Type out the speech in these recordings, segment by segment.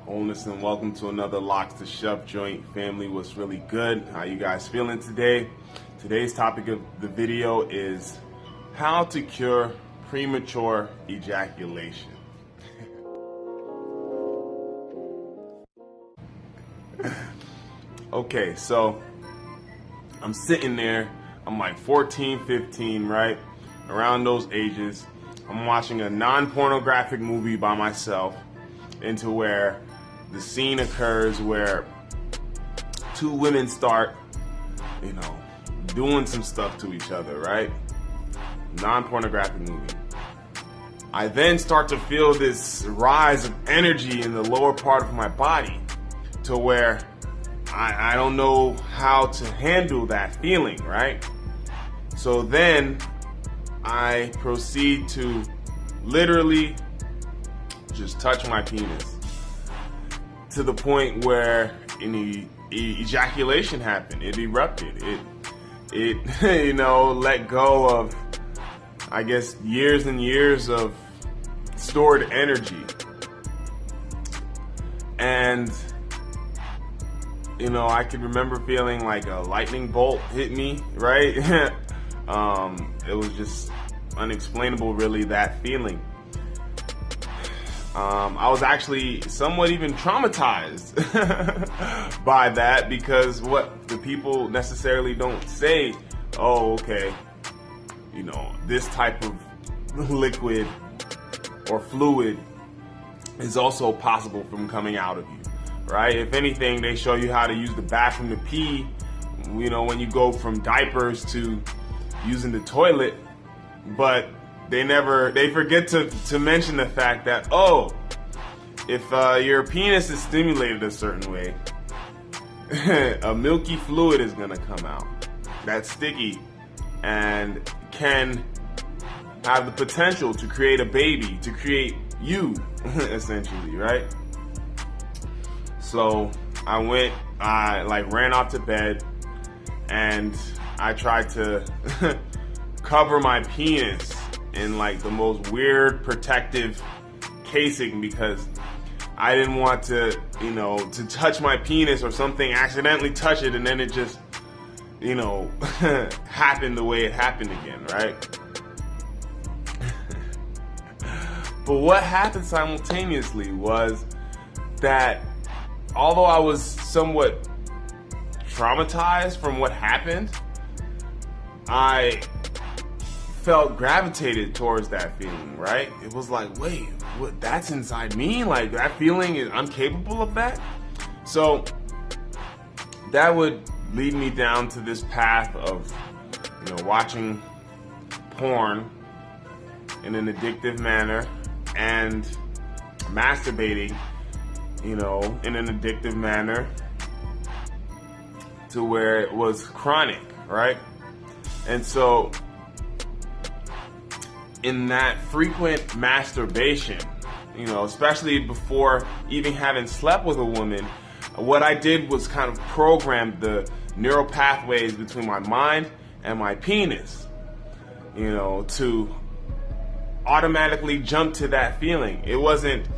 Wholeness, and welcome to another Locks to Shove joint. Family, what's really good? How you guys feeling today? Today's topic of the video is how to cure premature ejaculation. Okay, so I'm sitting there, I'm like 14, 15, right? Around those ages. I'm watching a non-pornographic movie by myself, into where the scene occurs where two women start, doing some stuff to each other, right? Non-pornographic movie. I then start to feel this rise of energy in the lower part of my body to where I don't know how to handle that feeling, right? So then I proceed to literally just touch my penis to the point where ejaculation happened. It erupted. It let go of, I guess, years and years of stored energy. And I can remember feeling like a lightning bolt hit me, right? It was just unexplainable, really, that feeling. I was actually somewhat even traumatized by that, because what the people necessarily don't say, oh, okay, this type of liquid or fluid is also possible from coming out of you, right? If anything, they show you how to use the bathroom to pee, when you go from diapers to using the toilet, but they forget to mention the fact that, if your penis is stimulated a certain way, a milky fluid is gonna come out that's sticky and can have the potential to create a baby, to create you, essentially, right? So I ran off to bed, and I tried to cover my penis in the most weird protective casing, because I didn't want to, to touch my penis or something, accidentally touch it, and then it just, happened the way it happened again, right? But what happened simultaneously was that although I was somewhat traumatized from what happened, I felt gravitated towards that feeling, right? It was like, wait, what? That's inside me? Like, that feeling I'm capable of that? So that would lead me down to this path of, watching porn in an addictive manner and masturbating, in an addictive manner, to where it was chronic, right? And so in that frequent masturbation, especially before even having slept with a woman, what I did was kind of program the neural pathways between my mind and my penis, to automatically jump to that feeling. It wasn't,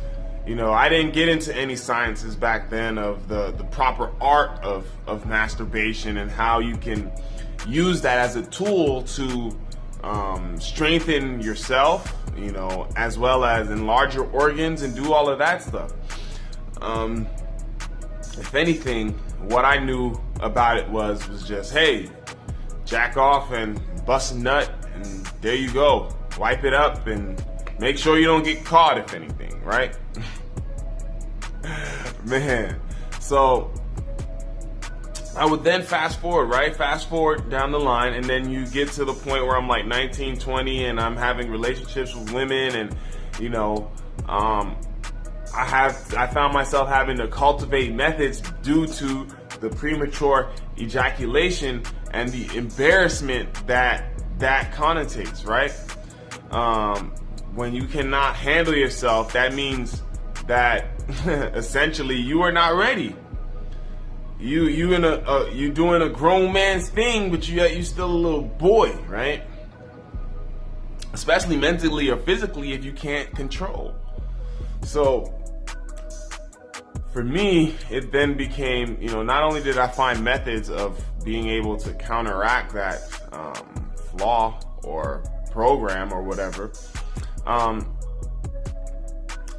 I didn't get into any sciences back then of the proper art of masturbation and how you can use that as a tool to strengthen yourself, as well as enlarge your organs and do all of that stuff. If anything, what I knew about it was just, hey, jack off and bust a nut, and there you go. Wipe it up and make sure you don't get caught, if anything, right? Man, so I would then fast forward down the line, and then you get to the point where I'm like 19, 20, and I'm having relationships with women, and I found myself having to cultivate methods due to the premature ejaculation and the embarrassment that connotates, right? When you cannot handle yourself, that means that essentially you are not ready. You doing a grown man's thing, but you still a little boy, right? Especially mentally or physically, if you can't control. So for me, it then became, not only did I find methods of being able to counteract that flaw or program or whatever,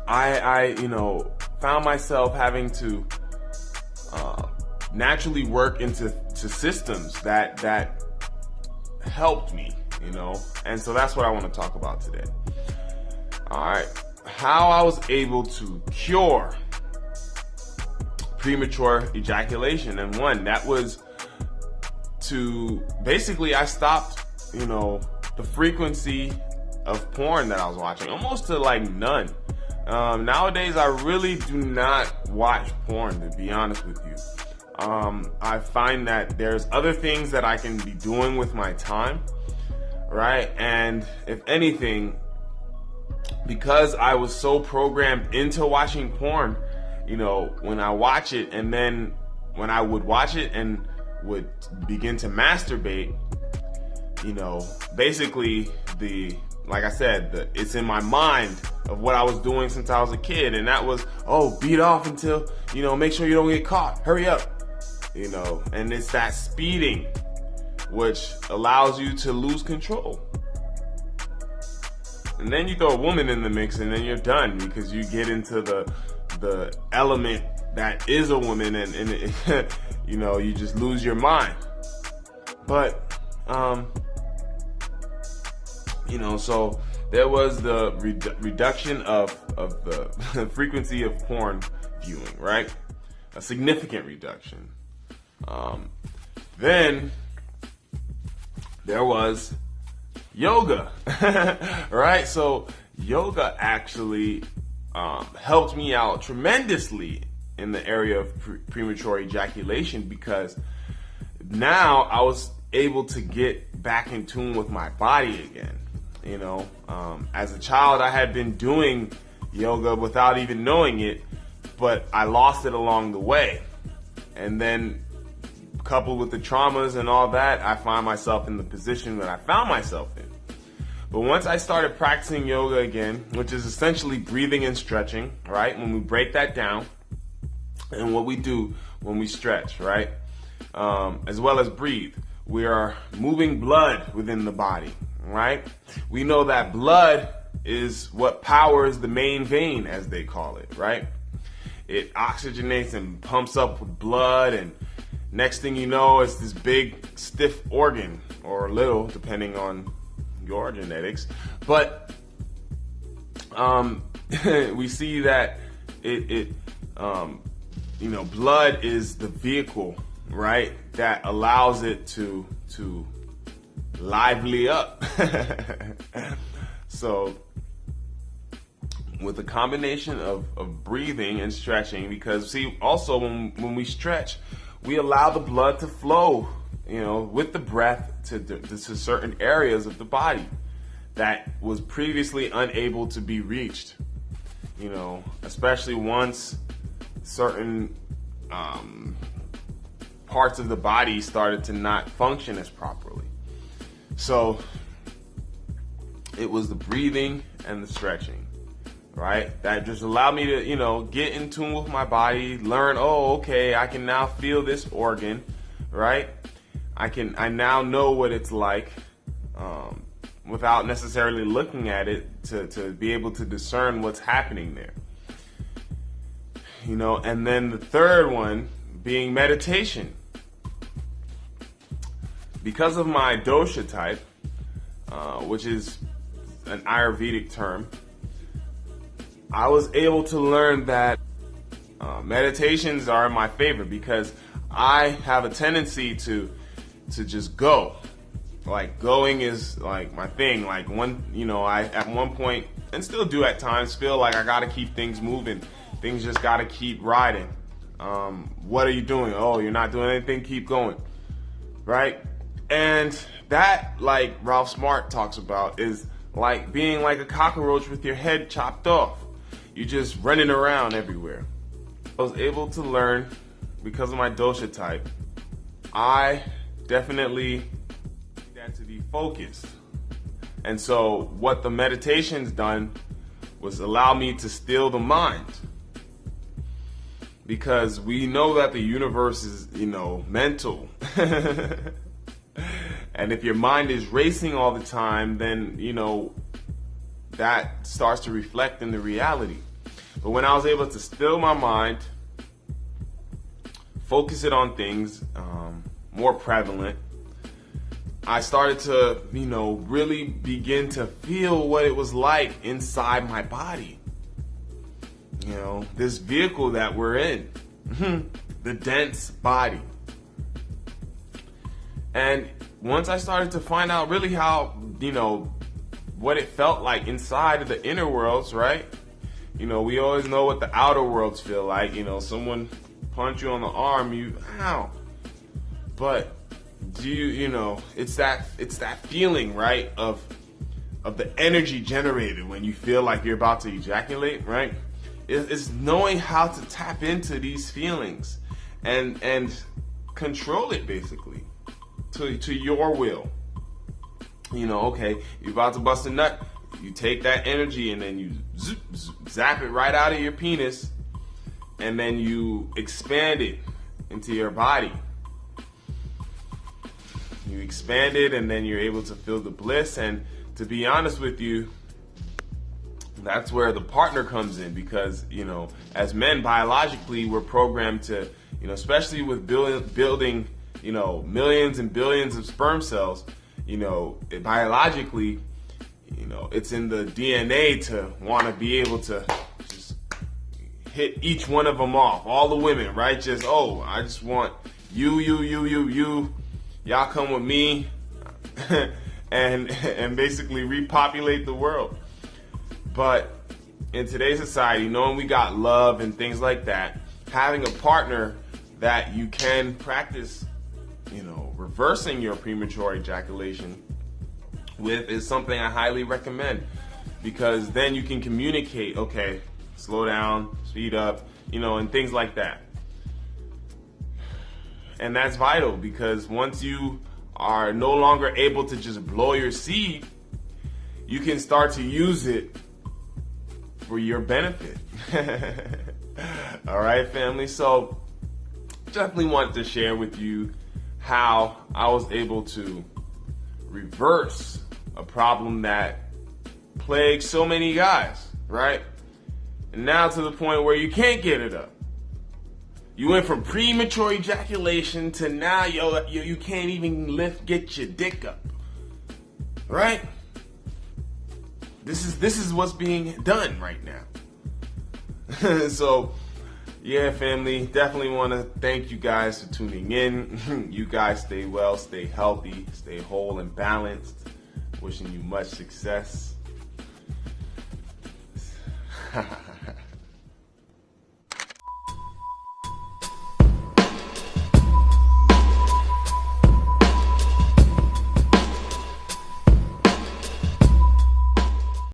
I found myself having to naturally work into systems that helped me, and so that's what I want to talk about today. All right, how I was able to cure premature ejaculation. And one, that was to basically, I stopped, the frequency of porn that I was watching, almost to like none. Nowadays, I really do not watch porn, to be honest with you. I find that there's other things that I can be doing with my time, right? And if anything, because I was so programmed into watching porn, when I watch it, and then when I would watch it and would begin to masturbate, basically like I said, it's in my mind of what I was doing since I was a kid, and that was, beat off until, make sure you don't get caught, hurry up, and it's that speeding which allows you to lose control. And then you throw a woman in the mix, and then you're done, because you get into the element that is a woman, and it, you just lose your mind. But so there was the reduction of the frequency of porn viewing, right? A significant reduction. Then there was yoga, right? So yoga actually helped me out tremendously in the area of premature ejaculation, because now I was able to get back in tune with my body again. As a child, I had been doing yoga without even knowing it, but I lost it along the way. And then coupled with the traumas and all that, I find myself in the position that I found myself in. But once I started practicing yoga again, which is essentially breathing and stretching, right? When we break that down, and what we do when we stretch, right? As well as breathe, we are moving blood within the body, right? We know that blood is what powers the main vein, as they call it, right? It oxygenates and pumps up with blood, and next thing you know, it's this big, stiff organ, or little, depending on your genetics. But we see that blood is the vehicle, right, that allows it to lively up. So with a combination of breathing and stretching, because also when we stretch, we allow the blood to flow, with the breath to certain areas of the body that was previously unable to be reached, especially once certain parts of the body started to not function as properly. So it was the breathing and the stretching, right? That just allowed me to, get in tune with my body, learn, okay, I can now feel this organ, right? I now know what it's like, without necessarily looking at it, to be able to discern what's happening there. And then the third one being meditation. Because of my dosha type, which is an Ayurvedic term, I was able to learn that meditations are my favorite, because I have a tendency to just go. Like, going is like my thing. Like, I at one point, and still do at times, feel like I gotta keep things moving. Things just gotta keep riding. What are you doing? Oh, you're not doing anything? Keep going. Right? And that, like Ralph Smart talks about, is like being like a cockroach with your head chopped off. You're just running around everywhere. I was able to learn, because of my dosha type, I definitely need that to be focused. And so what the meditation's done was allow me to still the mind. because we know that the universe is, mental. And if your mind is racing all the time, then, that starts to reflect in the reality. But when I was able to still my mind, focus it on things more prevalent, I started to, really begin to feel what it was like inside my body. This vehicle that we're in, the dense body. And once I started to find out really how, what it felt like inside of the inner worlds, right? We always know what the outer worlds feel like. Someone punch you on the arm, ow. But do you, it's that feeling, right, of the energy generated when you feel like you're about to ejaculate, right? It's knowing how to tap into these feelings and control it, basically, to your will. Okay, you're about to bust a nut, you take that energy and then you zap it right out of your penis, and then you expand it into your body. You expand it, and then you're able to feel the bliss. And to be honest with you, that's where the partner comes in, because, as men, biologically, we're programmed to, especially with building, millions and billions of sperm cells, biologically, it's in the DNA to want to be able to just hit each one of them off. All the women, right? I just want you. Y'all come with me and basically repopulate the world. But in today's society, knowing we got love and things like that, having a partner that you can practice, reversing your premature ejaculation with is something I highly recommend, because then you can communicate, okay, slow down, speed up, and things like that. And that's vital, because once you are no longer able to just blow your seed, you can start to use it for your benefit. All right, family. So definitely wanted to share with you how I was able to reverse a problem that plagues so many guys, right? And now to the point where you can't get it up. You went from premature ejaculation to now you can't even get your dick up, right? This is what's being done right now. So, yeah, family, definitely want to thank you guys for tuning in. You guys stay well, stay healthy, stay whole and balanced. Wishing you much success.